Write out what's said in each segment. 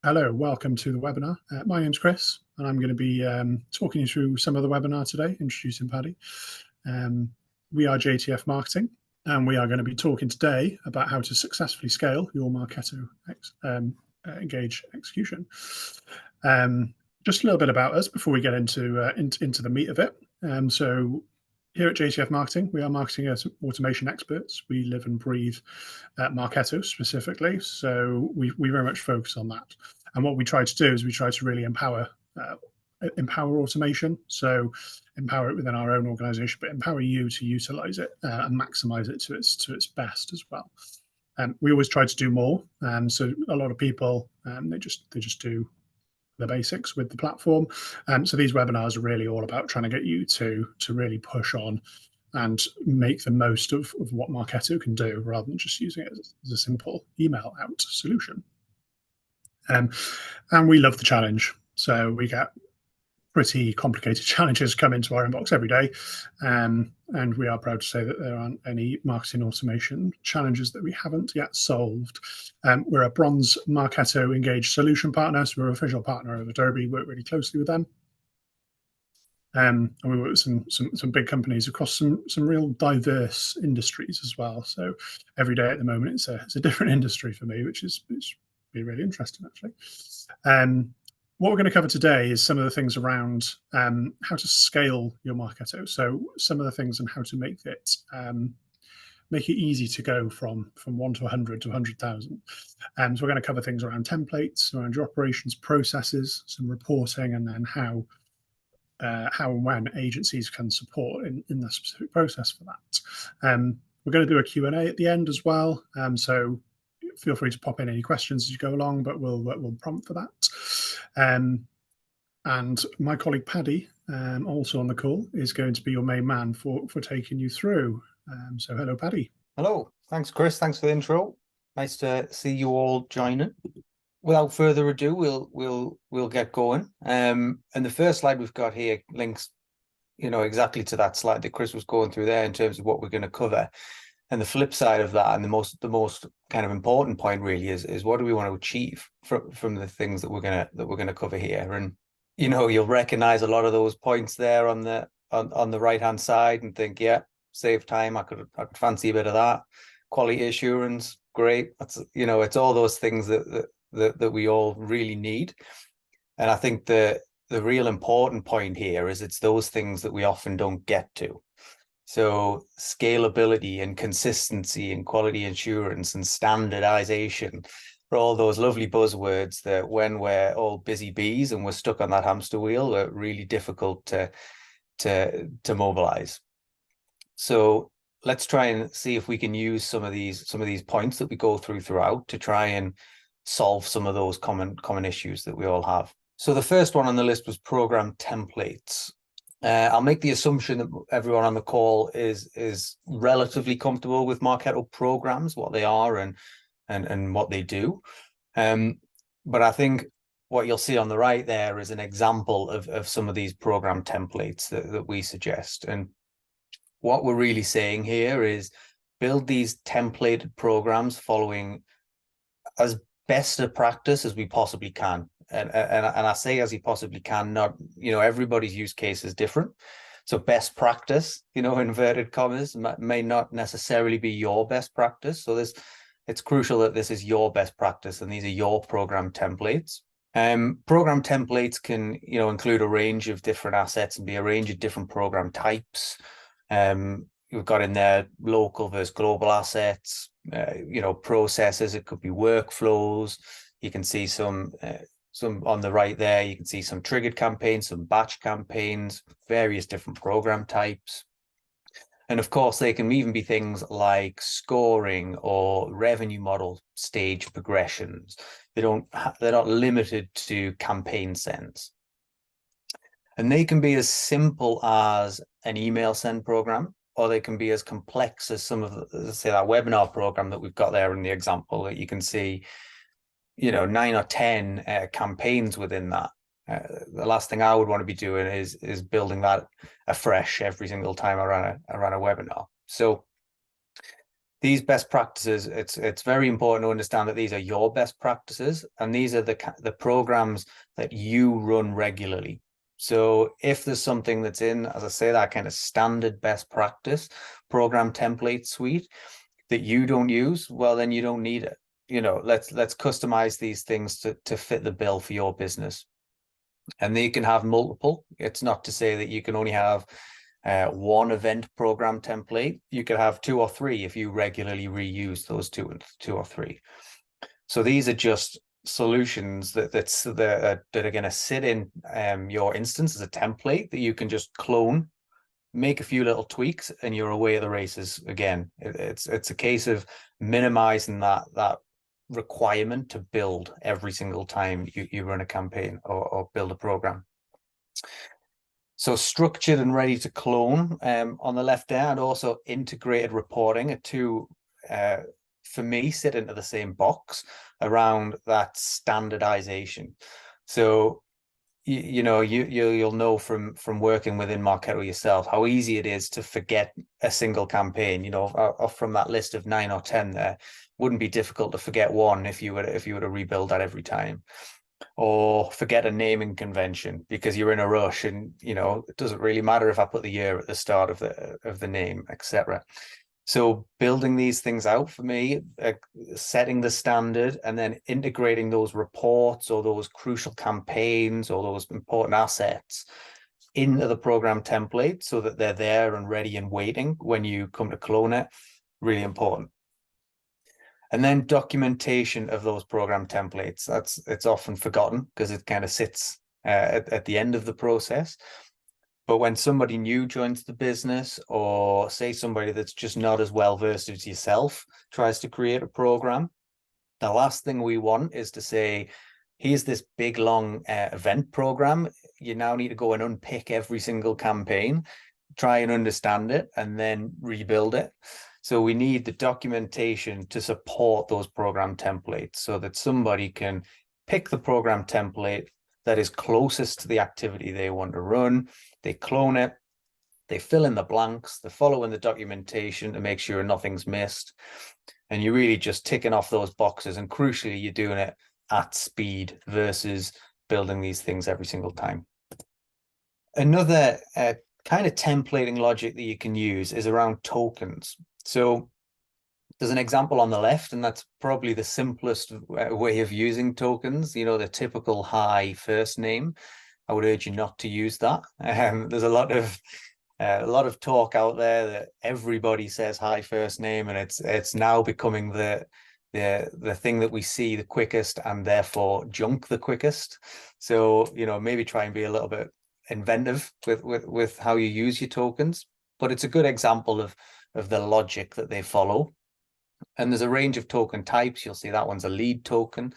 Hello, welcome to the webinar. My name's Chris, and I'm going to be talking you through some of the webinar today, introducing Paddy. We are JTF Marketing, and we are going to be talking today about how to successfully scale your Marketo Engage execution. Just a little bit about us before we get into the meat of it. So here at JTF Marketing, we are marketing as automation experts. We live and breathe Marketo specifically, so we very much focus on that. And what we try to do is we try to really empower automation. So empower it within our own organization, but empower you to utilize it and maximize it to its best as well. We always try to do more. So a lot of people they just do the basics with the platform. So these webinars are really all about trying to get you to really push on and make the most of what Marketo can do, rather than just using it as a simple email out solution. And we love the challenge. So we get pretty complicated challenges come into our inbox every day. And we are proud to say that there aren't any marketing automation challenges that we haven't yet solved. We're a bronze Marketo Engage solution partner, so we're an official partner of Adobe, work really closely with them. And we work with some big companies across some real diverse industries as well. So every day at the moment, it's a different industry for me, which is really interesting, actually. What we're going to cover today is some of the things around how to scale your Marketo. So some of the things on how to make it easy to go from 1 to 100 to 100,000. So we're going to cover things around templates, around your operations processes, some reporting, and then how and when agencies can support in the specific process for that. We're going to do a Q&A at the end as well. So feel free to pop in any questions as you go along, but we'll prompt for that. And my colleague Paddy, also on the call, is going to be your main man for taking you through. So hello, Paddy. Hello, thanks, Chris. Thanks for the intro. Nice to see you all joining. Without further ado, we'll get going. And the first slide we've got here links, exactly to that slide that Chris was going through there in terms of what we're going to cover. And the flip side of that, and the most kind of important point really is what do we want to achieve from the things that we're gonna cover here. And you'll recognize a lot of those points there on the right hand side and think, yeah, save time. I could fancy a bit of that. Quality assurance, great. That's it's all those things that we all really need. And I think the real important point here is it's those things that we often don't get to. So scalability and consistency and quality assurance and standardization are all those lovely buzzwords that when we're all busy bees and we're stuck on that hamster wheel, are really difficult to mobilize. So let's try and see if we can use some of these points that we go throughout to try and solve some of those common issues that we all have. So the first one on the list was program templates. I'll make the assumption that everyone on the call is relatively comfortable with Marketo programs, what they are and what they do. But I think what you'll see on the right there is an example of some of these program templates that we suggest. And what we're really saying here is build these templated programs following as best a practice as we possibly can. And I say as you possibly can, not, everybody's use case is different. So best practice, inverted commas, may not necessarily be your best practice. So it's crucial that this is your best practice and these are your program templates. Program templates can, include a range of different assets and be a range of different program types. We've got in there local versus global assets, processes. It could be workflows. You can see some on the right there, you can see some triggered campaigns, some batch campaigns, various different program types. And of course, they can even be things like scoring or revenue model stage progressions. They're not limited to campaign sends. And they can be as simple as an email send program, or they can be as complex as some of let's say that webinar program that we've got there in the example that you can see, 9 or 10 campaigns within that. The last thing I would want to be doing is building that afresh every single time I run a webinar. So these best practices, it's very important to understand that these are your best practices, and these are the programs that you run regularly. So if there's something that's in, as I say, that kind of standard best practice program template suite that you don't use, well, then you don't need it. Let's customize these things to fit the bill for your business. And they can have multiple. It's not to say that you can only have one event program template. You could have 2 or 3 if you regularly reuse those two or three. So these are just solutions that are going to sit in your instance as a template that you can just clone, make a few little tweaks, and you're away at the races again. It's a case of minimizing that requirement to build every single time you run a campaign or build a program. So structured and ready to clone on the left there, and also integrated reporting are two, for me, sit into the same box around that standardization. So you'll know from working within Marketo yourself how easy it is to forget a single campaign. Off from that list of 9 or 10 there, wouldn't be difficult to forget one if you were to rebuild that every time. Or forget a naming convention because you're in a rush, and it doesn't really matter if I put the year at the start of the name, etc. So building these things out for me, setting the standard, and then integrating those reports or those crucial campaigns or those important assets into the program template so that they're there and ready and waiting when you come to clone it, really important. And then documentation of those program templates. It's often forgotten because it kind of sits at the end of the process. But when somebody new joins the business, or say somebody that's just not as well versed as yourself tries to create a program, the last thing we want is to say, here's this big long event program. You now need to go and unpick every single campaign, try and understand it, and then rebuild it. So we need the documentation to support those program templates so that somebody can pick the program template that is closest to the activity they want to run. They clone it, they fill in the blanks, they're following the documentation to make sure nothing's missed. And you're really just ticking off those boxes. And crucially, you're doing it at speed versus building these things every single time. Another kind of templating logic that you can use is around tokens. So there's an example on the left, and that's probably the simplest way of using tokens. The typical hi first name. I would urge you not to use that. There's a lot of talk out there that everybody says hi first name, and it's now becoming the thing that we see the quickest and therefore junk the quickest. So maybe try and be a little bit inventive with how you use your tokens, but it's a good example of the logic that they follow. And there's a range of token types. You'll see that one's a lead token,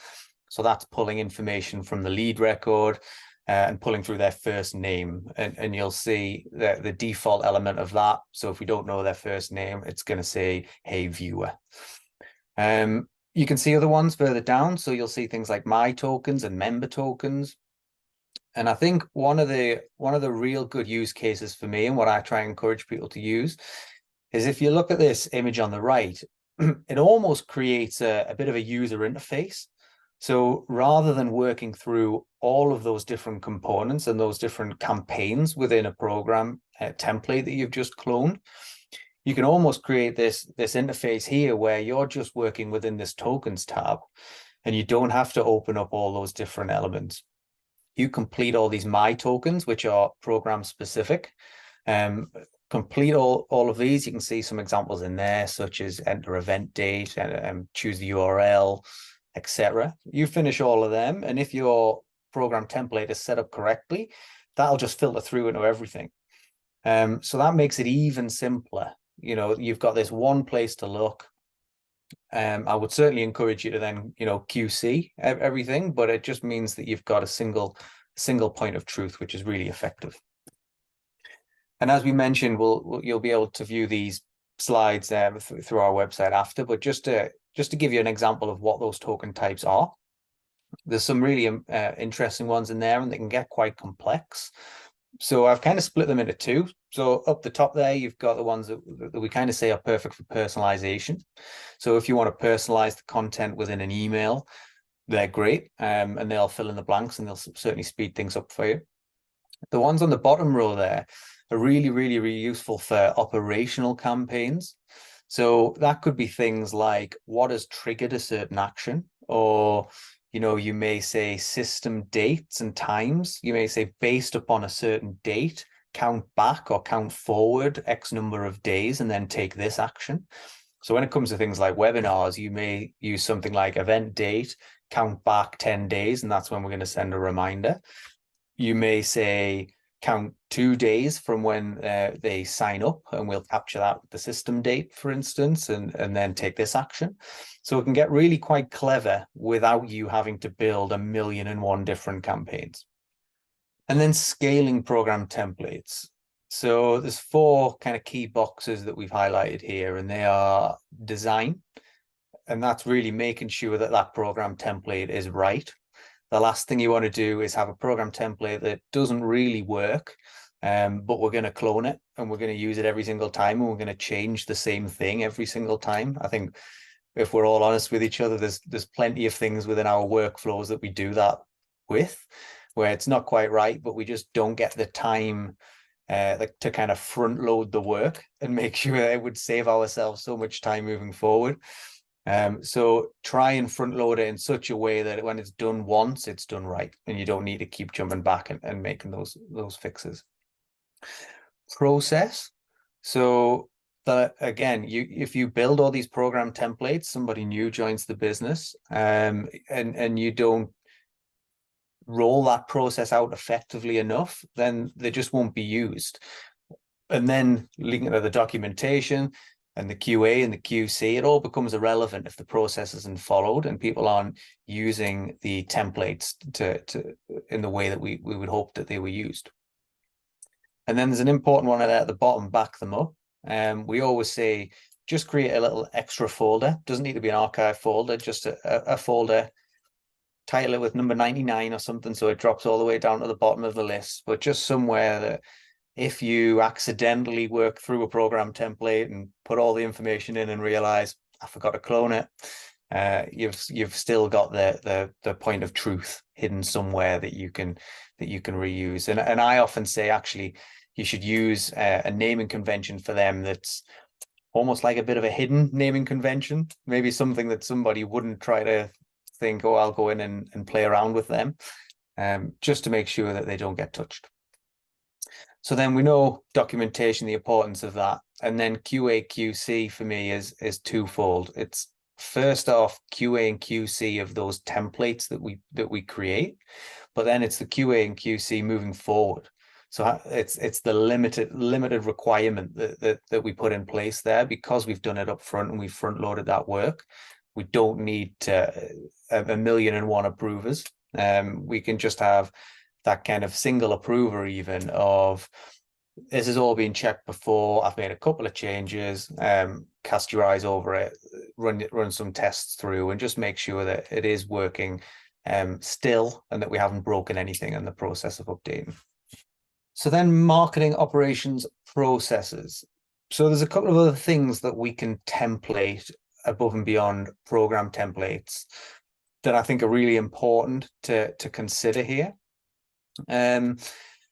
so that's pulling information from the lead record and pulling through their first name, and you'll see the default element of that. So if we don't know their first name, it's going to say, hey viewer. You can see other ones further down, so you'll see things like my tokens and member tokens. And I think one of the real good use cases for me, and what I try and encourage people to use, is if you look at this image on the right, it almost creates a bit of a user interface. So rather than working through all of those different components and those different campaigns within a program template that you've just cloned, you can almost create this interface here where you're just working within this tokens tab, and you don't have to open up all those different elements. You complete all these my tokens, which are program specific. Complete all of these. You can see some examples in there, such as enter event date and choose the URL, etc. You finish all of them, and if your program template is set up correctly, that'll just filter through into everything. So that makes it even simpler. You've got this one place to look. I would certainly encourage you to then, QC everything, but it just means that you've got a single point of truth, which is really effective. And as we mentioned, you'll be able to view these slides through our website after, but just to give you an example of what those token types are, there's some really interesting ones in there, and they can get quite complex. So I've kind of split them into two. So up the top there, you've got the ones that we kind of say are perfect for personalization. So if you want to personalize the content within an email, they're great, and they'll fill in the blanks and they'll certainly speed things up for you. The ones on the bottom row there are really, really, really useful for operational campaigns. So that could be things like what has triggered a certain action, or you may say system dates and times. You may say based upon a certain date, count back or count forward X number of days and then take this action. So when it comes to things like webinars, you may use something like event date, count back 10 days, and that's when we're going to send a reminder. You may say count 2 days from when they sign up, and we'll capture that with the system date, for instance, and then take this action. So it can get really quite clever without you having to build 1,000,001 different campaigns. And then scaling program templates. So there's 4 kind of key boxes that we've highlighted here, and they are design. And that's really making sure that that program template is right. The last thing you want to do is have a program template that doesn't really work, but we're going to clone it and we're going to use it every single time, and we're going to change the same thing every single time. I think if we're all honest with each other, there's plenty of things within our workflows that we do that with, where it's not quite right, but we just don't get the time to kind of front load the work and make sure it would save ourselves so much time moving forward. So try and front load it in such a way that when it's done once, it's done right, and you don't need to keep jumping back and making those fixes. Process. So that, again, if you build all these program templates, somebody new joins the business, and you don't roll that process out effectively enough, then they just won't be used. And then linking to the documentation and the QA and the QC, it all becomes irrelevant if the process isn't followed and people aren't using the templates to in the way that we would hope that they were used. And then there's an important one at the bottom, back them up. We always say, just create a little extra folder. Doesn't need to be an archive folder, just a folder, title it with number 99 or something, so it drops all the way down to the bottom of the list, but just somewhere that if you accidentally work through a program template and put all the information in and realize I forgot to clone it, you've still got the point of truth hidden somewhere that you can reuse. And I often say, actually, you should use a naming convention for them that's almost like a bit of a hidden naming convention, maybe something that somebody wouldn't try to think, oh, I'll go in and play around with them, just to make sure that they don't get touched. So then we know documentation, the importance of that. And then QA QC for me is twofold. It's first off QA and QC of those templates that we create, but then it's the QA and QC moving forward. So it's the limited requirement that we put in place there, because we've done it up front and we've front loaded that work. We don't need to 1,000,001 approvers. We can just have that kind of single approver, even, of this has all been checked before, I've made a couple of changes, cast your eyes over it, run some tests through, and just make sure that it is working still, and that we haven't broken anything in the process of updating. So then marketing operations processes. So there's a couple of other things that we can template above and beyond program templates that I think are really important to consider here. And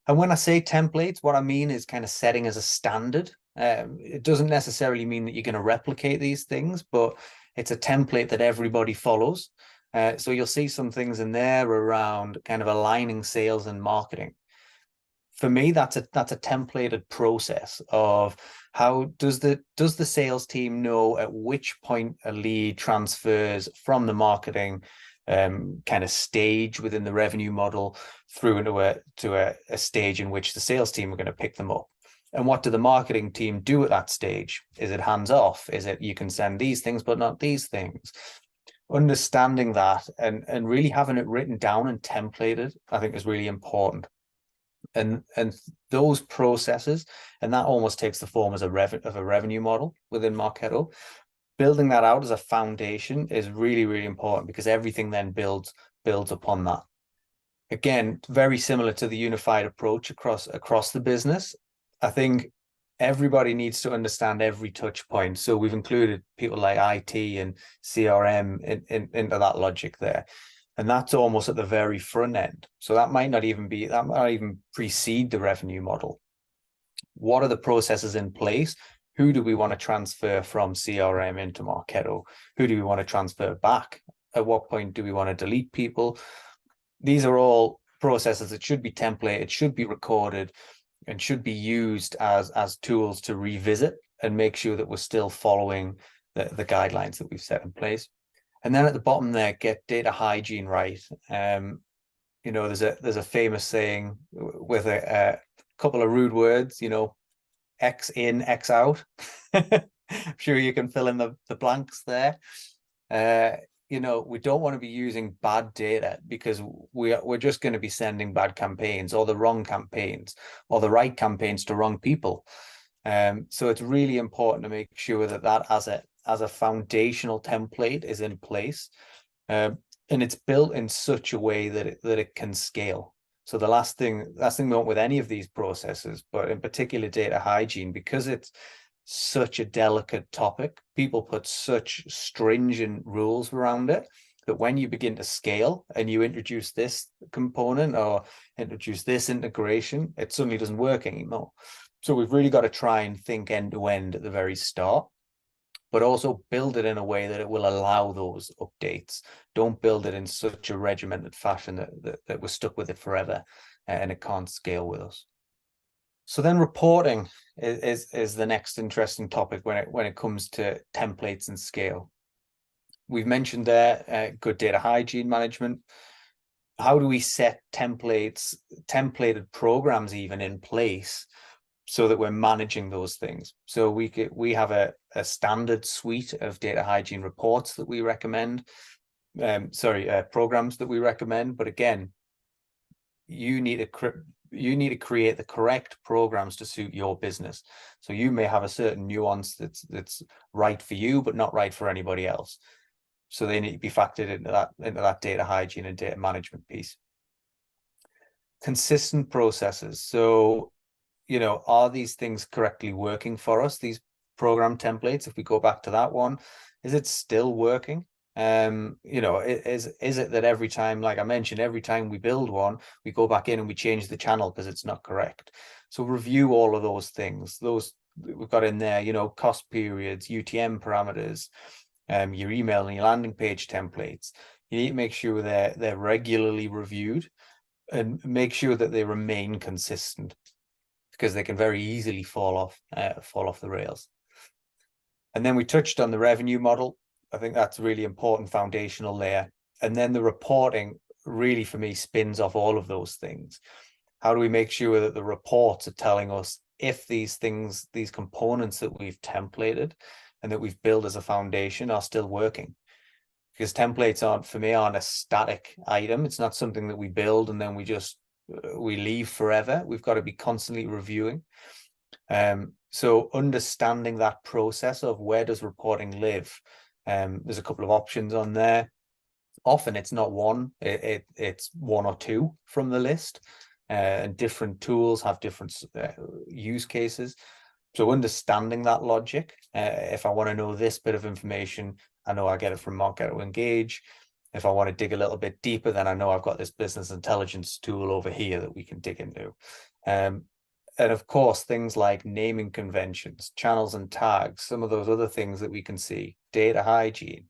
when I say templates, what I mean is kind of setting as a standard. It doesn't necessarily mean that you're going to replicate these things, but it's a template that everybody follows. So you'll see some things in there around kind of aligning sales and marketing. For me, that's a templated process of how does the sales team know at which point a lead transfers from the marketing kind of stage within the revenue model through into a stage in which the sales team are going to pick them up. And what do the marketing team do at that stage? Is it hands off? Is it you can send these things but not these things? Understanding that and really having it written down and templated, I think, is really important. And those processes, and that almost takes the form as a revenue model within Marketo. Building that out as a foundation is really, really important, because everything then builds upon that. Again, very similar to the unified approach across the business. I think everybody needs to understand every touch point. So we've included people like IT and CRM into that logic there. And that's almost at the very front end. So that might not even precede the revenue model. What are the processes in place? Who do we want to transfer from CRM into Marketo? Who do we want to transfer back? At what point do we want to delete people? These are all processes that should be templated, should be recorded, and should be used as tools to revisit and make sure that we're still following the guidelines that we've set in place. And then at the bottom there, get data hygiene right. There's a famous saying with a couple of rude words, X in, X out. I'm sure you can fill in the blanks there. We don't want to be using bad data, because we're just going to be sending bad campaigns, or the wrong campaigns, or the right campaigns to wrong people. So it's really important to make sure that as a foundational template is in place, and it's built in such a way that it can scale. So the last thing we want with any of these processes, but in particular data hygiene, because it's such a delicate topic, people put such stringent rules around it, that when you begin to scale and you introduce this component or introduce this integration, it suddenly doesn't work anymore. So we've really got to try and think end to end at the very start, but also build it in a way that it will allow those updates. Don't build it in such a regimented fashion that we're stuck with it forever and it can't scale with us. So then reporting is the next interesting topic when it comes to templates and scale. We've mentioned there good data hygiene management. How do we set templated programs even in place so that we're managing those things? So we have a standard suite of data hygiene reports that we recommend. Programs that we recommend. But again, you need to create the correct programs to suit your business. So you may have a certain nuance that's right for you, but not right for anybody else. So they need to be factored into that data hygiene and data management piece. Consistent processes. So, are these things correctly working for us? These program templates, if we go back to that one, is it still working? Is it that every time, like I mentioned, every time we build one, we go back in and we change the channel because it's not correct? So review all of those things. Those we've got in there, cost periods, UTM parameters, your email and your landing page templates. You need to make sure they're regularly reviewed and make sure that they remain consistent, because they can very easily fall off the rails. And then we touched on the revenue model. I think that's a really important foundational layer. And then the reporting really, for me, spins off all of those things. How do we make sure that the reports are telling us if these things, these components that we've templated and that we've built as a foundation are still working? Because templates aren't a static item. It's not something that we build and then we leave forever. We've got to be constantly reviewing. So understanding that process of where does reporting live? There's a couple of options on there. Often it's not one, it's one or two from the list, and different tools have different use cases. So understanding that logic, if I want to know this bit of information, I know I get it from Marketo Engage. If I want to dig a little bit deeper, then I know I've got this business intelligence tool over here that we can dig into. And of course, things like naming conventions, channels and tags, some of those other things that we can see, data hygiene,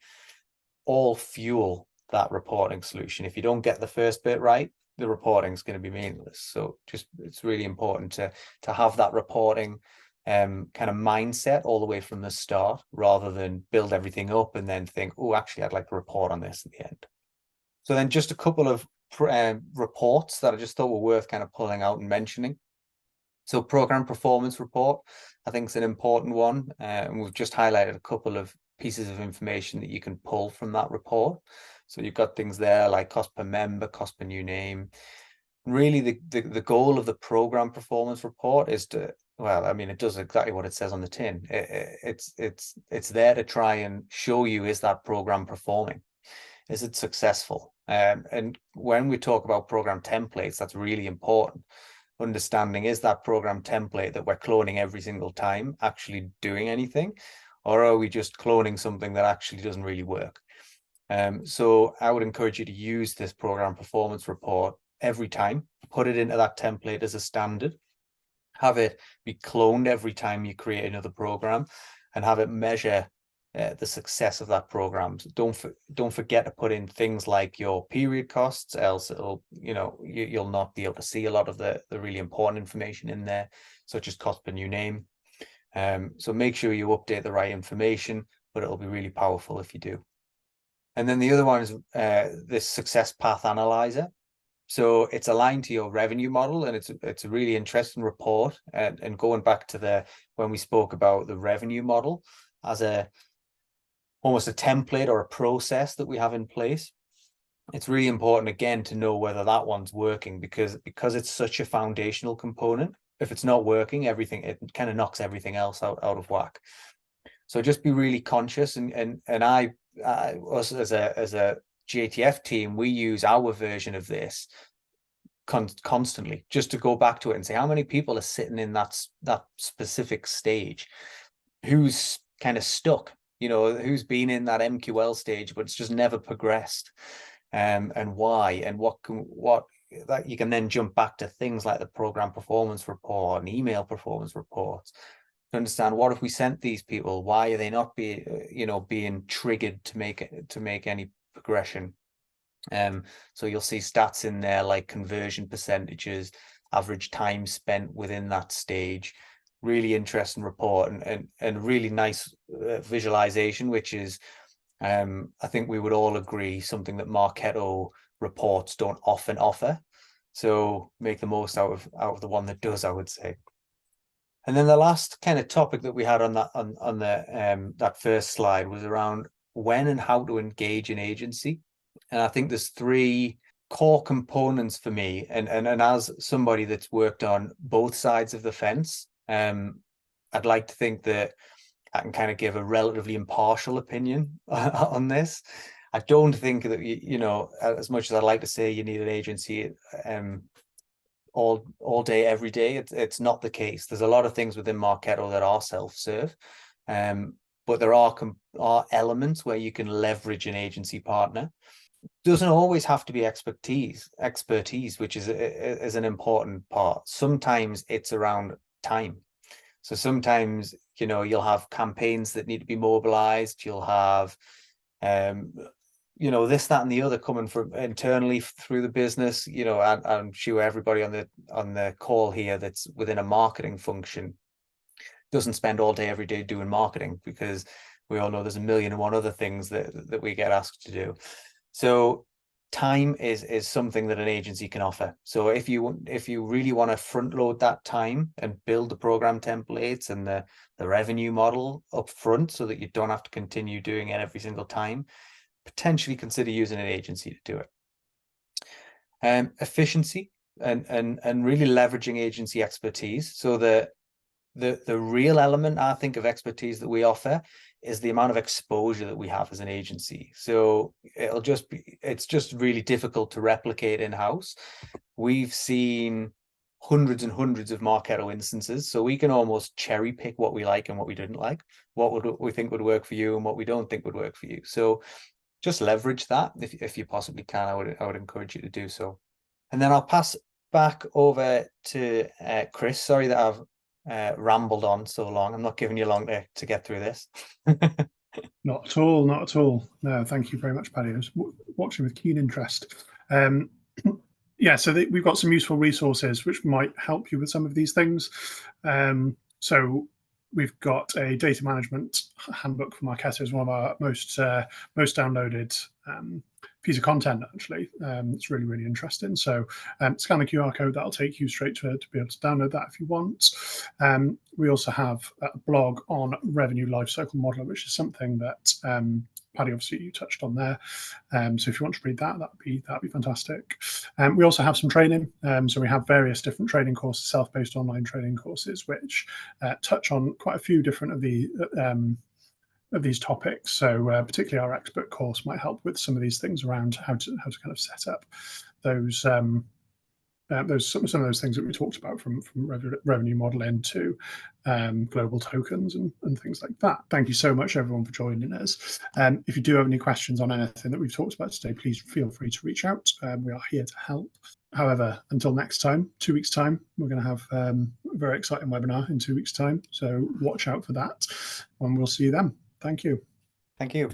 all fuel that reporting solution. If you don't get the first bit right, the reporting is going to be meaningless. So it's really important to have that reporting kind of mindset all the way from the start, rather than build everything up and then think, oh, actually, I'd like to report on this at the end. So then just a couple of reports that I just thought were worth kind of pulling out and mentioning. So program performance report, I think, is an important one. And we've just highlighted a couple of pieces of information that you can pull from that report. So you've got things there like cost per member, cost per new name. Really, the goal of the program performance report is to, well, I mean, it does exactly what it says on the tin. It's there to try and show you, is that program performing? Is it successful? And when we talk about program templates, that's really important. Understanding, is that program template that we're cloning every single time actually doing anything, or are we just cloning something that actually doesn't really work? So I would encourage you to use this program performance report every time, put it into that template as a standard, have it be cloned every time you create another program, and have it measure the success of that program. So don't forget to put in things like your period costs, else it'll, you'll not be able to see a lot of the really important information in there, such as cost per new name. So make sure you update the right information, but it'll be really powerful if you do. And then the other one is this success path analyzer. So it's aligned to your revenue model, and it's a really interesting report. And going back to when we spoke about the revenue model as almost a template or a process that we have in place, it's really important again to know whether that one's working, because it's such a foundational component. If it's not working, it kind of knocks everything else out of whack. So just be really conscious. And us as a JTF team, we use our version of this constantly, just to go back to it and say, how many people are sitting in that specific stage, who's kind of stuck, who's been in that MQL stage but it's just never progressed, and why, and what that you can then jump back to things like the program performance report and email performance reports to understand, what if we sent these people, why are they not being triggered to make any progression. So you'll see stats in there like conversion percentages, average time spent within that stage. Really interesting report, and really nice visualization, which is I think we would all agree something that Marketo reports don't often offer. So make the most out of the one that does, I would say. And then the last kind of topic that we had on that first slide was around when and how to engage an agency. And I think there's 3 core components for me. And as somebody that's worked on both sides of the fence, I'd like to think that I can kind of give a relatively impartial opinion on this. I don't think that, as much as I'd like to say you need an agency all day, every day, it's not the case. There's a lot of things within Marketo that are self-serve, but there are elements where you can leverage an agency partner. Doesn't always have to be expertise, which is an important part. Sometimes it's around time. So sometimes, you'll have campaigns that need to be mobilized. You'll have, this, that, and the other coming from internally through the business. I'm sure everybody on the call here that's within a marketing function doesn't spend all day, every day doing marketing, because we all know there's a million and one other things that we get asked to do. So time is something that an agency can offer. So if you really want to front load that time and build the program templates and the revenue model up front, so that you don't have to continue doing it every single time, potentially consider using an agency to do it. Efficiency and really leveraging agency expertise. So the real element, I think, of expertise that we offer is the amount of exposure that we have as an agency. So it's just really difficult to replicate in-house. We've seen hundreds and hundreds of Marketo instances, so we can almost cherry pick what we like and what we didn't like, what we think would work for you and what we don't think would work for you. So just leverage that if you possibly can. I would encourage you to do so. And then I'll pass back over to Chris. Sorry that I've rambled on so long. I'm not giving you long to get through this. Not at all, not at all. No, thank you very much, Paddy. I was watching with keen interest. Yeah, so we've got some useful resources which might help you with some of these things. So we've got a data management handbook for Marketo, is one of our most downloaded piece of content, actually. It's really, really interesting. So scan the QR code, that'll take you straight to be able to download that if you want. We also have a blog on revenue lifecycle modeling, which is something that Paddy, obviously, you touched on there. So if you want to read that, that'd be fantastic. We also have some training. So we have various different training courses, self-paced online training courses, which touch on quite a few different of the these topics. So particularly our expert course might help with some of these things around how to kind of set up those some of those things that we talked about, from revenue modeling to global tokens and things like that. Thank you so much, everyone, for joining us. If you do have any questions on anything that we've talked about today, please feel free to reach out. We are here to help. However, until next time, 2 weeks' time, we're going to have a very exciting webinar in 2 weeks' time. So watch out for that, and we'll see you then. Thank you. Thank you.